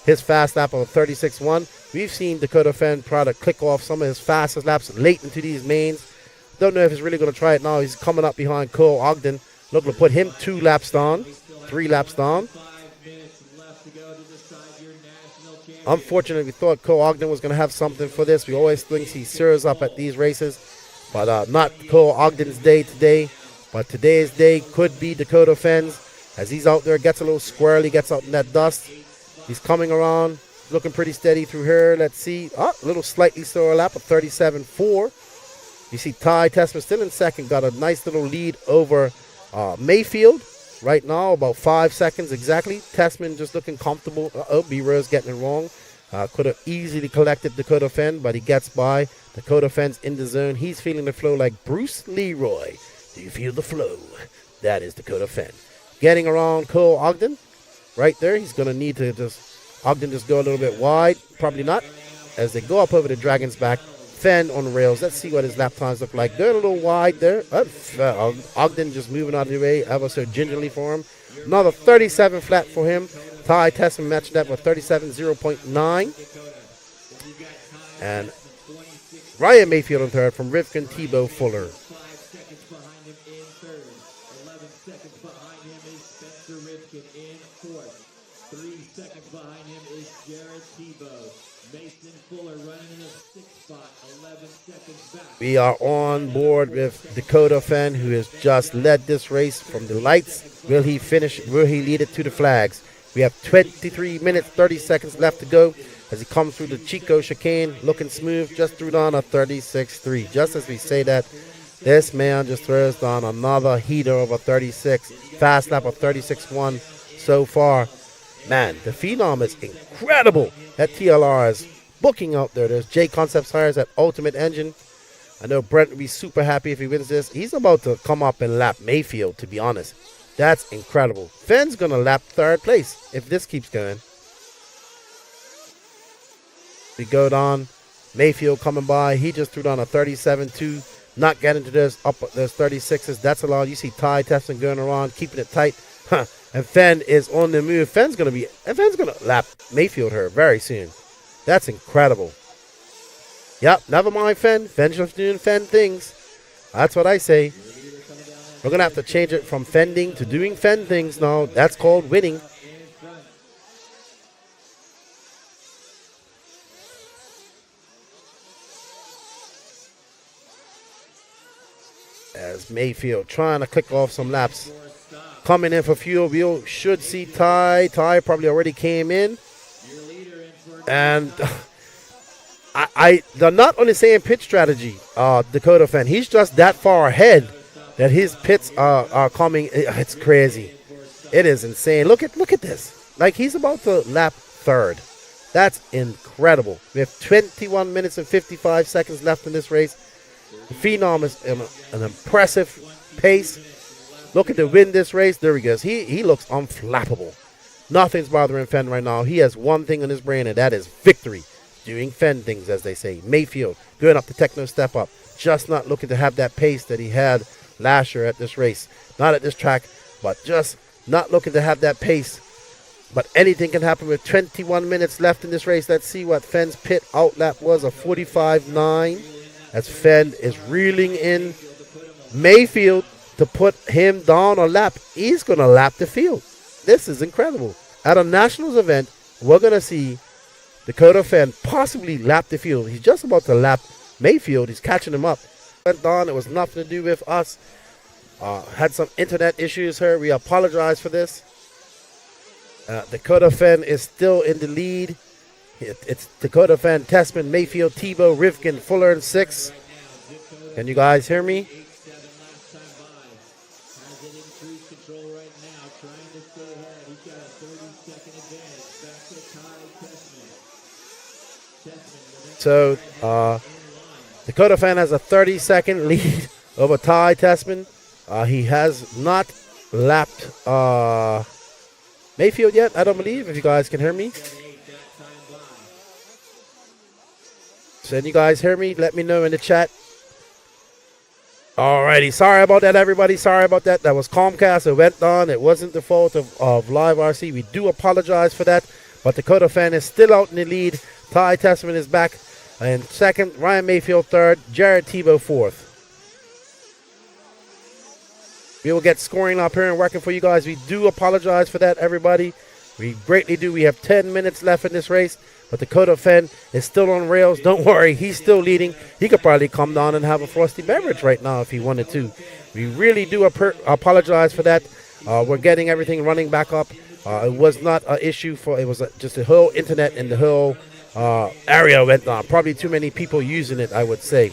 his fast lap of 36.1. We've seen Dakota Fenn product click off some of his fastest laps late into these mains. Don't know if he's really going to try it now. He's coming up behind Cole Ogden. Looking to put him 2 laps down, 3 laps down. Unfortunately, we thought Cole Ogden was going to have something for this. We always think he serves up at these races. But not Cole Ogden's day today. But today's day could be Dakota Fenn's. As he's out there, gets a little squirrely, gets out in that dust. He's coming around, looking pretty steady through here. Let's see. A little slightly slower lap of 37.4. You see Ty Tessman still in second. Got a nice little lead over Mayfield. Right now, about 5 seconds exactly. Tessman just looking comfortable. B-Rose getting it wrong. Could have easily collected Dakota Fenn, but he gets by. Dakota Fenn's in the zone. He's feeling the flow like Bruce Leroy. Do you feel the flow? That is Dakota Fenn. Getting around Cole Ogden. Right there. He's going to need to Ogden just go a little bit wide. Probably not. As they go up over the Dragon's Back. Fenn on the rails. Let's see what his lap times look like. They're a little wide there. Ogden just moving out of the way ever so gingerly for him. Another 37 flat for him. Ty Tessman matched that with 37.0.9. And Ryan Mayfield in third from Rivkin Tebow Fuller. 5 seconds behind him in third. 11 seconds behind him is Spencer Rivkin in fourth. 3 seconds behind him is Jared Tebow. Mason Fuller running in a 6th spot, 11 seconds back. We are on board with Dakota Fenn, who has just led this race from the lights. Will he finish? Will he lead it to the flags? We have 23 minutes, 30 seconds left to go as he comes through the Chico chicane, looking smooth, just threw down a 36.3. Just as we say that, this man just throws down another heater of a 36. Fast lap of 36.1 so far. Man, the Phenom is incredible. That TLR is booking out there. There's J Concepts Tires at Ultimate Engine. I know Brent will be super happy if he wins this. He's about to come up and lap Mayfield, to be honest. That's incredible. Fenn's going to lap 3rd place if this keeps going. We go down. Mayfield coming by. He just threw down a 37.2. Not getting to those 36s. That's allowed. You see Ty Tessman going around, keeping it tight. And Fenn is on the move. Fenn's going to lap Mayfield here very soon. That's incredible. Yep, never mind Fenn. Fenn's just doing Fenn things. That's what I say. We're going to have to change it from fending to doing Fenn things now. That's called winning. As Mayfield trying to click off some laps. Coming in for fuel, we should see Ty. Ty probably already came in. And they're not on the same pit strategy, Dakota Fenn. He's just that far ahead that his pits are coming. It's crazy. It is insane. Look at this. Like, he's about to lap 3rd. That's incredible. We have 21 minutes and 55 seconds left in this race. The Phenom is an impressive pace. Looking to win this race. There he goes. He looks unflappable. Nothing's bothering Fenn right now. He has one thing on his brain, and that is victory. Doing Fenn things, as they say. Mayfield going up the techno step up. Just not looking to have that pace that he had last year at this race. Not at this track, but just not looking to have that pace. But anything can happen with 21 minutes left in this race. Let's see what Fenn's pit outlap was, a 45.9. As Fenn is reeling in Mayfield to put him down a lap. He's going to lap the field. This is incredible. At a Nationals event, we're going to see Dakota Fenn possibly lap the field. He's just about to lap Mayfield. He's catching him up. Went on. It was nothing to do with us. Had some internet issues here. We apologize for this. Dakota Fenn is still in the lead. It's Dakota Fenn, Tessman, Mayfield, Tebow, Rivkin, Fuller in 6. Can you guys hear me? So, Dakota Fenn has a 30-second lead over Ty Tessman. He has not lapped Mayfield yet, I don't believe, if you guys can hear me. Can you guys hear me? Let me know in the chat. Alrighty, sorry about that, everybody. Sorry about that. That was Comcast. It went on. It wasn't the fault of Live RC. We do apologize for that. But Dakota Fan is still out in the lead. Ty Testament is back in second. Ryan Mayfield third. Jared Tebow fourth. We will get scoring up here and working for you guys. We do apologize for that, everybody. We greatly do. We have 10 minutes left in this race. But Dakota Fenn is still on rails. Don't worry, he's still leading. He could probably come down and have a frosty beverage right now if he wanted to. We really do apologize for that. We're getting everything running back up. It was not an issue for, it was just the whole internet and the whole area went down. Probably too many people using it, I would say.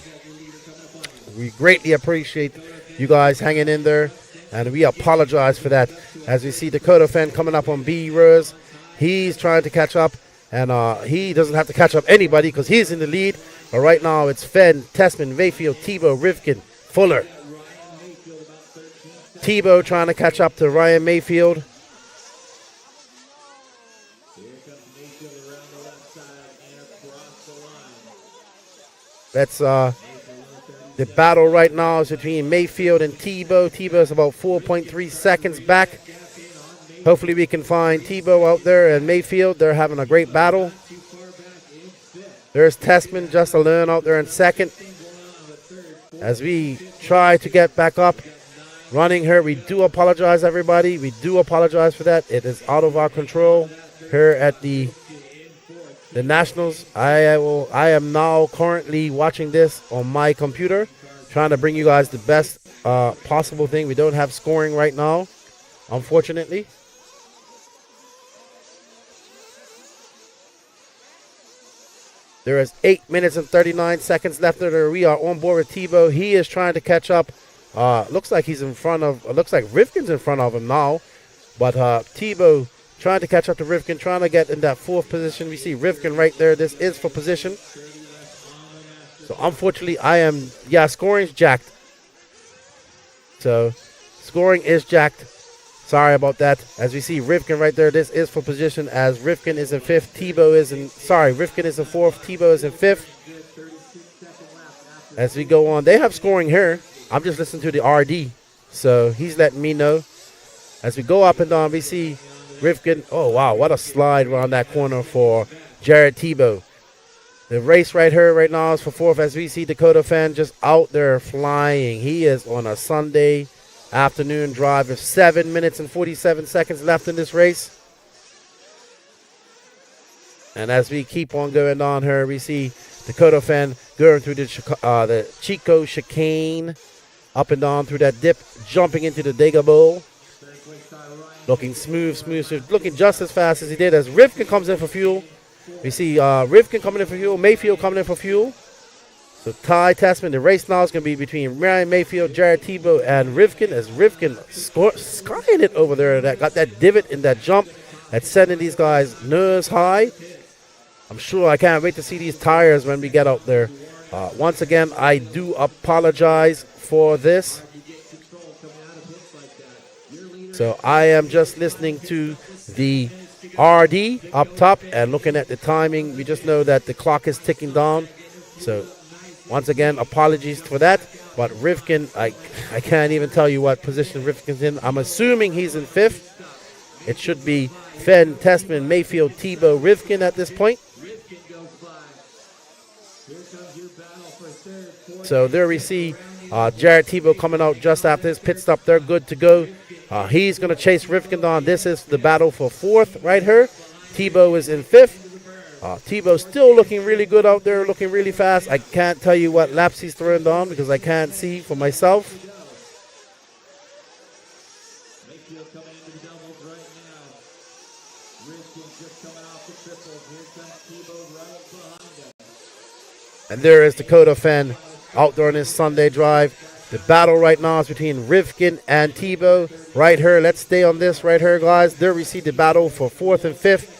We greatly appreciate you guys hanging in there, and we apologize for that. As we see Dakota Fenn coming up on B rows, he's trying to catch up. And he doesn't have to catch up anybody because he's in the lead. But right now it's Fenn, Tessman, Mayfield, Tebow, Rivkin, Fuller. Tebow trying to catch up to Ryan Mayfield. That's the battle right now is between Mayfield and Tebow. Tebow is about 4.3 seconds back. Hopefully we can find Tebow out there and Mayfield. They're having a great battle. There's Tessman just alone out there in second. As we try to get back up, running here. We do apologize, everybody. We do apologize for that. It is out of our control here at the Nationals. I am now currently watching this on my computer, trying to bring you guys the best possible thing. We don't have scoring right now, unfortunately. There is 8 minutes and 39 seconds left there. We are on board with Tebow. He is trying to catch up. Looks like he's in front of, looks like Rivkin's in front of him now. But Tebow trying to catch up to Rivkin, trying to get in that fourth position. We see Rivkin right there. This is for position. So unfortunately, scoring's jacked. So scoring is jacked. Sorry about that. As we see Rivkin right there, this is for position as Rivkin is in fifth. Rivkin is in fourth. Tebow is in fifth. As we go on, they have scoring here. I'm just listening to the RD. So he's letting me know. As we go up and down, we see Rivkin. Oh, wow. What a slide around that corner for Jared Tebow. The race right here right now is for fourth. As we see Dakota Fan just out there flying. He is on a Sunday afternoon drive with 7 minutes and 47 seconds left in this race. And as we keep on going on here, we see Dakota Fan going through the Chico chicane, up and down through that dip, jumping into the Dega Bowl. Looking smooth, looking just as fast as he did as Rivkin comes in for fuel. We see Rivkin coming in for fuel, Mayfield coming in for fuel. So Ty Tessman, the race now is going to be between Ryan Mayfield, Jared Tebow, and Rivkin. As Rivkin skying it over there, that got that divot in that jump that's sending these guys nerves high. I'm sure I can't wait to see these tires when we get out there. Once again, I do apologize for this. So I am just listening to the RD up top and looking at the timing. We just know that the clock is ticking down. So once again, apologies for that. But Rivkin, I can't even tell you what position Rivkin's in. I'm assuming he's in fifth. It should be Fenn, Tessman, Mayfield, Tebow, Rivkin at this point. So there we see Jared Tebow coming out just after his pit stop. They're good to go. He's going to chase Rivkin down. This is the battle for fourth right here. Tebow is in fifth. Tebow still looking really good out there, looking really fast. I can't tell you what laps he's throwing down because I can't see for myself. Mayfield coming into the doubles right now. Rivkin just coming off the triples. Here comes Tebow right behind him. And there is Dakota Fenn out there on his Sunday drive. The battle right now is between Rivkin and Tebow. Right here, let's stay on this right here, guys. There we see the battle for fourth and fifth.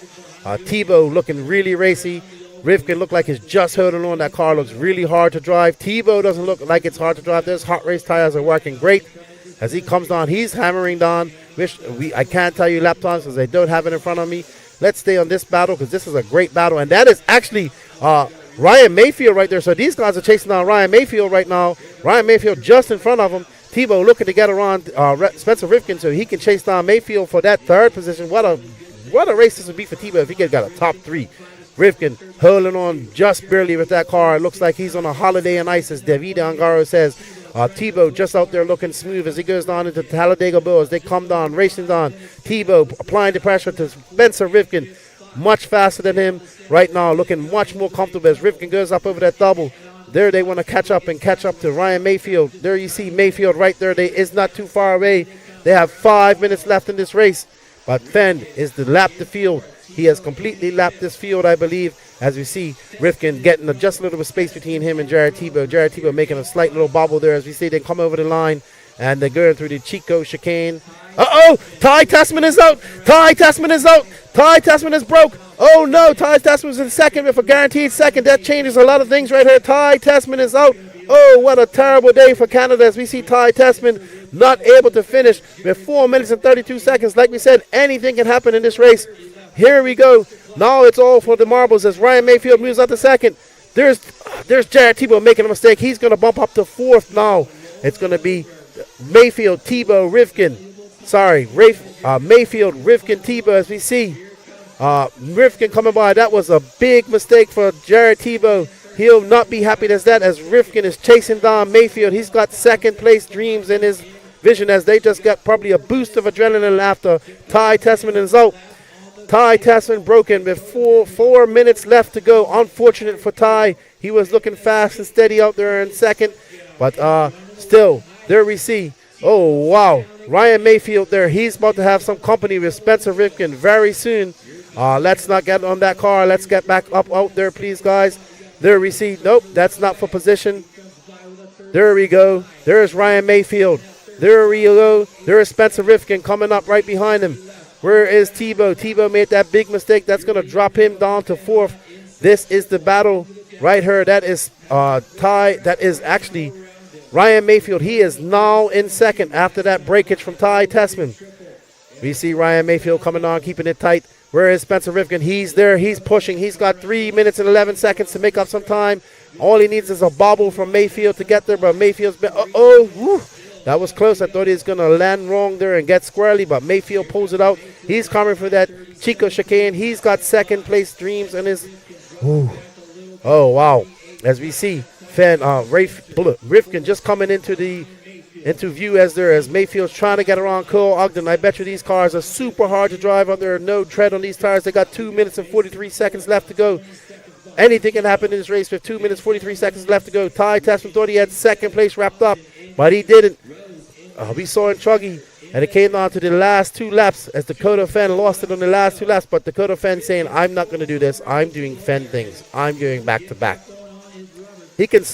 Tebow looking really racy. Rivkin look like he's just holding on. That car looks really hard to drive. Tebow doesn't look like it's hard to drive. Those hot race tires are working great. As he comes down, he's hammering down. I can't tell you lap times because they don't have it in front of me. Let's stay on this battle because this is a great battle. And that is actually Ryan Mayfield right there. So these guys are chasing down Ryan Mayfield right now. Ryan Mayfield just in front of him. Tebow looking to get around Spencer Rifkin so he can chase down Mayfield for that third position. What a race this would be for Tebow if he could got a top 3. Rifkin holding on just barely with that car. It looks like he's on a holiday on ice, as David Angaro says. Tebow just out there looking smooth as he goes down into Talladega Bowl as they come down, racing down. Tebow applying the pressure to Spencer Rifkin, much faster than him right now, looking much more comfortable as Rifkin goes up over that double. There they want to catch up to Ryan Mayfield. There you see Mayfield right there. They is not too far away. They have 5 minutes left in this race. But Fenn is to lap the field. He has completely lapped this field, I believe, as we see Rifkin getting just a little bit of space between him and Jared Tebow. Jared Tebow making a slight little bobble there as we see they come over the line and they're going through the Chico chicane. Uh-oh! Ty Tessman is out! Ty Tessman is out! Ty Tessman is broke! Oh no! Ty Tessman is in second with a guaranteed second. That changes a lot of things right here. Ty Tessman is out. Oh, what a terrible day for Canada as we see Ty Tessman not able to finish with 4 minutes and 32 seconds. Like we said, anything can happen in this race. Here we go. Now it's all for the marbles as Ryan Mayfield moves up to second. There's Jared Tebow making a mistake. He's going to bump up to fourth now. It's going to be Mayfield, Tebow, Rifkin. Mayfield, Rifkin, Tebow as we see. Rifkin coming by. That was a big mistake for Jared Tebow. He'll not be happy as that as Rifkin is chasing down Mayfield. He's got second place dreams in his vision as they just got probably a boost of adrenaline after Ty Tessman is out. Ty Tessman broken with 4 minutes left to go. Unfortunate for Ty. He was looking fast and steady out there in second. But still, there we see. Oh, wow. Ryan Mayfield there. He's about to have some company with Spencer Rifkin very soon. Let's not get on that car. Let's get back up out there, please, guys. There we see. Nope, that's not for position. There we go. There's Ryan Mayfield. There we go. There is Spencer Rifkin coming up right behind him. Where is Tebow? Tebow made that big mistake. That's going to drop him down to fourth. This is the battle right here. That is Ty. That is actually Ryan Mayfield. He is now in second after that breakage from Ty Tessman. We see Ryan Mayfield coming on, keeping it tight. Where is Spencer Rifkin? He's there. He's pushing. He's got 3 minutes and 11 seconds to make up some time. All he needs is a bobble from Mayfield to get there, but Mayfield's been, that was close. I thought he was going to land wrong there and get squarely, but Mayfield pulls it out. He's coming for that Chico chicane. He's got second place dreams in his. Oh, wow. As we see, Rifkin just coming into view as Mayfield's trying to get around Cole Ogden. I bet you these cars are super hard to drive out there. No tread on these tires. They got 2 minutes and 43 seconds left to go. Anything can happen in this race with 2 minutes, 43 seconds left to go. Ty Tessman thought he had second place wrapped up, but he didn't. We saw in Truggy, and it came down to the last 2 laps as Dakota Fenn lost it on the last 2 laps, but Dakota Fenn saying, I'm not going to do this. I'm doing Fenn things. I'm going back to back. He can...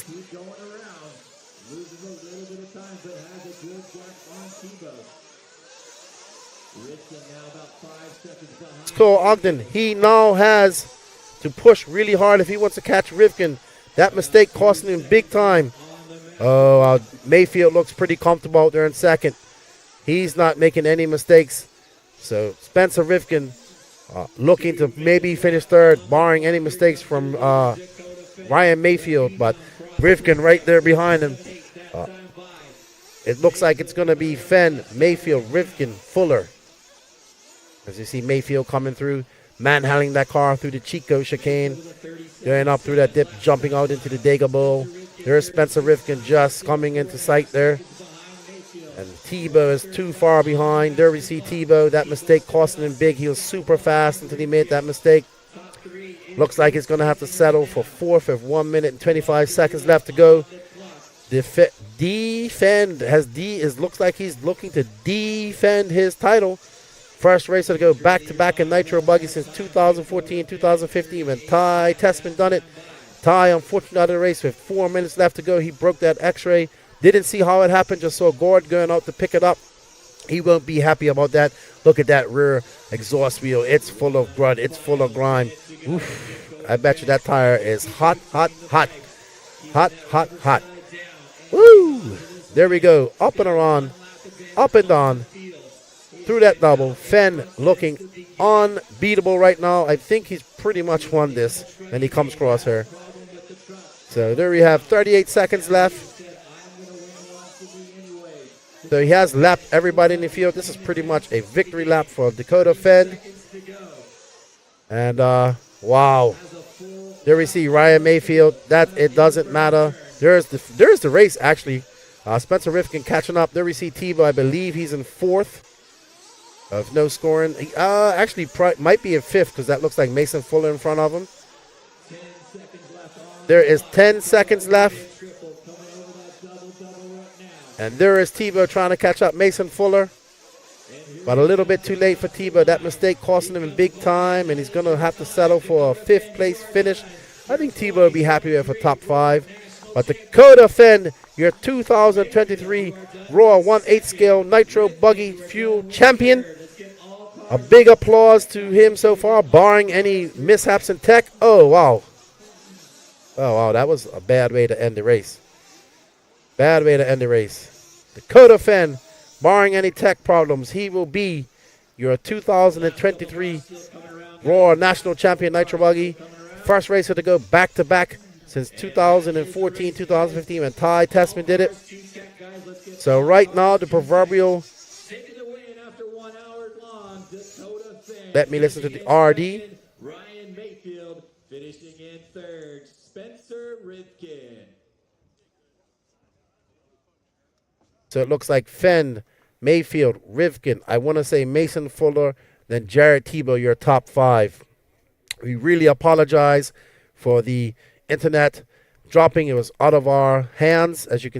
Cole Ogden, he now has to push really hard if he wants to catch Rifkin. That mistake costing him big time. Oh, Mayfield looks pretty comfortable out there in second. He's not making any mistakes. So Spencer Rifkin looking to maybe finish third, barring any mistakes from Ryan Mayfield. But Rifkin right there behind him. It looks like it's going to be Fenn, Mayfield, Rifkin, Fuller. As you see Mayfield coming through, manhandling that car through the Chico chicane, going up through that dip, jumping out into the Dega Bowl. There's Spencer Rifkin just coming into sight there. And Tebow is too far behind. There we see Tebow. That mistake costing him big. He was super fast until he made that mistake. Looks like he's going to have to settle for fourth with 1 minute and 25 seconds left to go. Looks like he's looking to defend his title. First racer to go back-to-back in Nitro Buggy since 2014, 2015 when Ty Tessman done it. Ty, unfortunately, out of the race with 4 minutes left to go. He broke that x-ray. Didn't see how it happened. Just saw Gord going out to pick it up. He won't be happy about that. Look at that rear exhaust wheel. It's full of grud. It's full of grime. Oof. I bet you that tire is hot, hot, hot. Hot, hot, hot. Woo! There we go. Up and around. Up and down. Through that double. Fenn looking unbeatable right now. I think he's pretty much won this. And he comes across her. So there we have 38 seconds left. So he has lapped everybody in the field. This is pretty much a victory lap for Dakota Fenn. And wow, there we see Ryan Mayfield. That it doesn't matter. There's the race actually. Spencer Rifkin catching up. There we see Tebow. I believe he's in 4th of no scoring. He, actually might be in 5th because that looks like Mason Fuller in front of him. There is 10 seconds left. And there is Tebow trying to catch up Mason Fuller. But a little bit too late for Tebow. That mistake costing him in big time, and he's going to have to settle for a 5th place finish. I think Tebow will be happy with a top 5. But Dakota Fenn, your 2023 Raw 1/8 scale Nitro Buggy Fuel Champion. A big applause to him so far, barring any mishaps in tech. Oh, wow. Oh, wow, that was a bad way to end the race. Bad way to end the race. Dakota Fenn, barring any tech problems, he will be your 2023 Raw National Champion Nitro Buggy. First racer to go back-to-back since 2014, 2015 when Ty Tessman did it. So right now, the proverbial, let me listen to the RD. Ryan Mayfield finishing in 3rd. Spencer Rifkin. So it looks like Fenn, Mayfield, Rifkin, I want to say Mason Fuller, then Jared Tebow, your top 5. We really apologize for the internet dropping. It was out of our hands, as you can